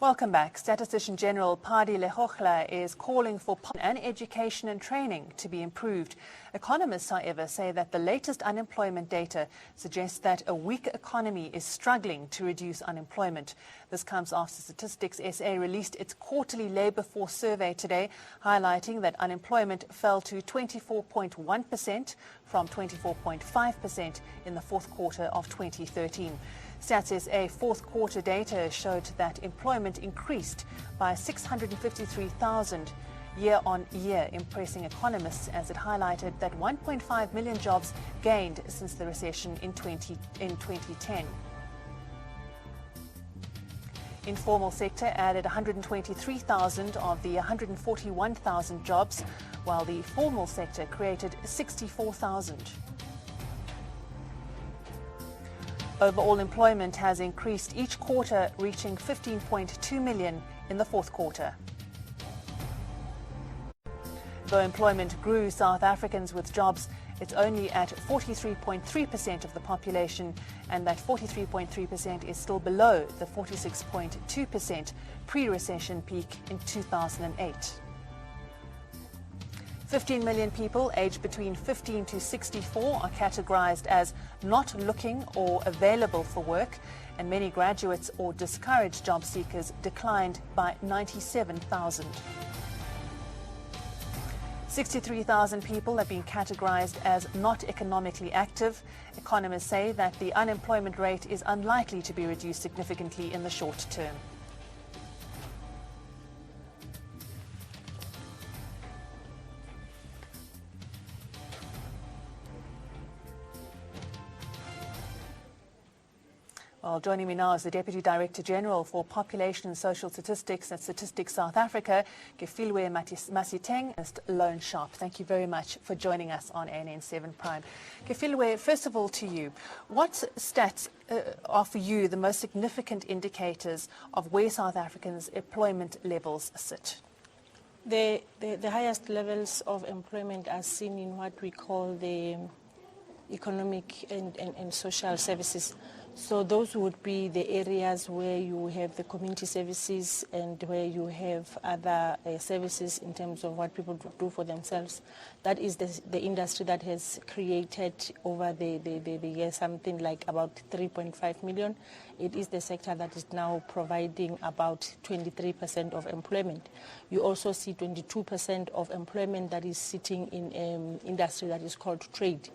Welcome back. Statistician General Padi Lehochla is calling for education and training to be improved. Economists, however, say that the latest unemployment data suggests that a weak economy is struggling to reduce unemployment. This comes after Statistics SA released its quarterly labour force survey today, highlighting that unemployment fell to 24.1% from 24.5% in the fourth quarter of 2013. Stats SA fourth quarter data showed that employment increased by 653,000 year on year, impressing economists as it highlighted that 1.5 million jobs gained since the recession in 2010. Informal sector added 123,000 of the 141,000 jobs, while the formal sector created 64,000. Overall employment has increased each quarter, reaching 15.2 million in the fourth quarter. Though employment grew, South Africans with jobs, it's only at 43.3% of the population, and that 43.3% is still below the 46.2% pre-recession peak in 2008. 15 million people aged between 15 to 64 are categorized as not looking or available for work, and many graduates or discouraged job seekers declined by 97,000. 63,000 people have been categorized as not economically active. Economists say that the unemployment rate is unlikely to be reduced significantly in the short term. Well, joining me now is the Deputy Director General for Population and Social Statistics at Statistics South Africa, Gefilwe Masiteng, and Loane Sharp. Thank you very much for joining us on ANN7 Prime. Gefilwe, first of all to you, what stats are for you the most significant indicators of where South Africans' employment levels sit? The highest levels of employment are seen in what we call the economic and social services. So those would be the areas where you have the community services and where you have other services in terms of what people do for themselves. That is the industry that has created over the year something like about 3.5 million. It is the sector that is now providing about 23% of employment. You also see 22% of employment that is sitting in industry that is called trade.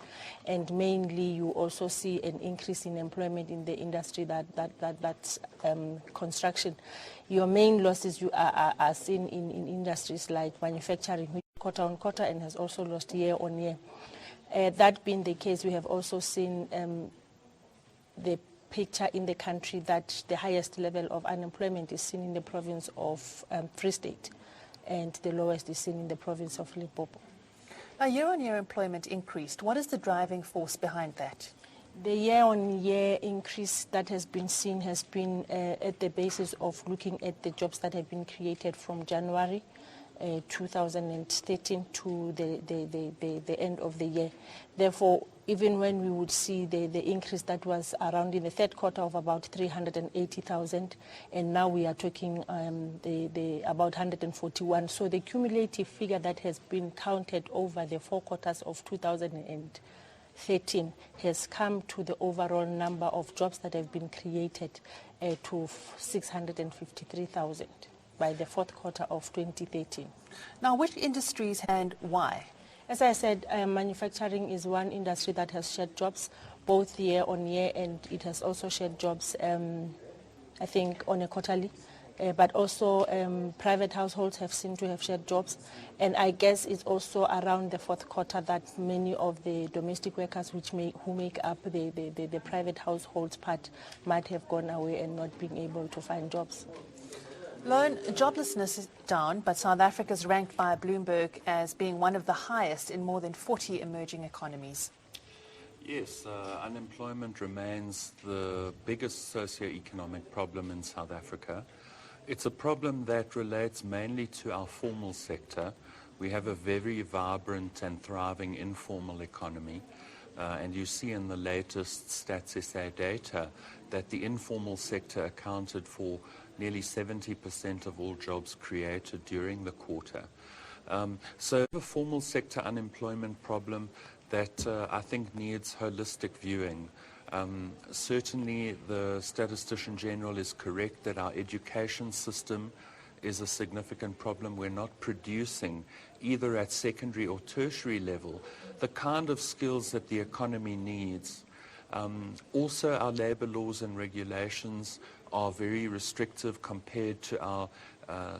And mainly you also see an increase in employment in the industry that's construction. Your main losses you are seen in industries like manufacturing, which quarter on quarter and has also lost year on year. That being the case, we have also seen the picture in the country that the highest level of unemployment is seen in the province of Free State, and the lowest is seen in the province of Limpopo. Now, year-on-year employment increased. What is the driving force behind that? The year-on-year increase that has been seen has been at the basis of looking at the jobs that have been created from January 2013 to the end of the year. Therefore, even when we would see the increase that was around in the third quarter of about 380,000, and now we are talking about 141. So the cumulative figure that has been counted over the 4 quarters of 2013 has come to the overall number of jobs that have been created to 653,000 by the fourth quarter of 2013. Now, which industries and why? As I said, manufacturing is one industry that has shed jobs both year on year, and it has also shed jobs, I think, on a quarterly. But also private households have seemed to have shed jobs. And I guess it's also around the fourth quarter that many of the domestic workers who make up the private households part might have gone away and not been able to find jobs. Loane, joblessness is down, but South Africa is ranked by Bloomberg as being one of the highest in more than 40 emerging economies. Yes, unemployment remains the biggest socio-economic problem in South Africa. It's a problem that relates mainly to our formal sector. We have a very vibrant and thriving informal economy. And you see in the latest Stats SA data that the informal sector accounted for nearly 70% of all jobs created during the quarter. So the formal sector unemployment problem that I think needs holistic viewing. Certainly the Statistician General is correct that our education system is a significant problem. We're not producing, either at secondary or tertiary level, the kind of skills that the economy needs. Also, our labor laws and regulations are very restrictive compared to our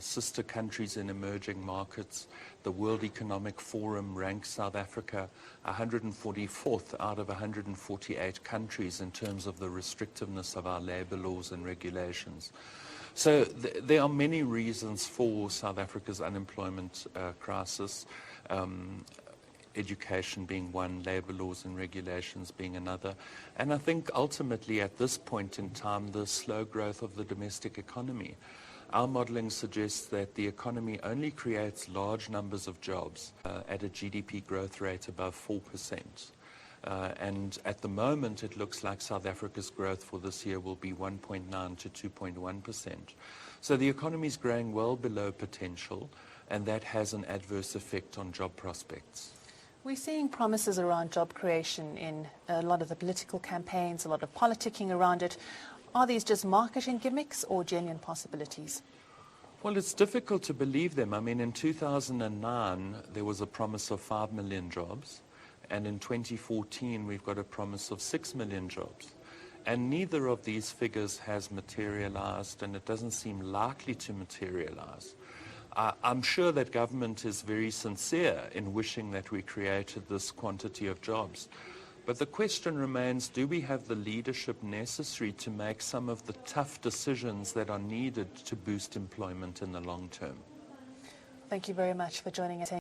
sister countries in emerging markets. The World Economic Forum ranks South Africa 144th out of 148 countries in terms of the restrictiveness of our labor laws and regulations. So there are many reasons for South Africa's unemployment crisis, education being one, labor laws and regulations being another. And I think ultimately at this point in time, the slow growth of the domestic economy. Our modeling suggests that the economy only creates large numbers of jobs at a GDP growth rate above 4%. And at the moment, it looks like South Africa's growth for this year will be 1.9 to 2.1%. So the economy is growing well below potential, and that has an adverse effect on job prospects. We're seeing promises around job creation in a lot of the political campaigns, a lot of politicking around it. Are these just marketing gimmicks or genuine possibilities? Well, it's difficult to believe them. I mean, in 2009, there was a promise of 5 million jobs. And in 2014, we've got a promise of 6 million jobs. And neither of these figures has materialized, and it doesn't seem likely to materialize. I'm sure that government is very sincere in wishing that we created this quantity of jobs. But the question remains, do we have the leadership necessary to make some of the tough decisions that are needed to boost employment in the long term? Thank you very much for joining us.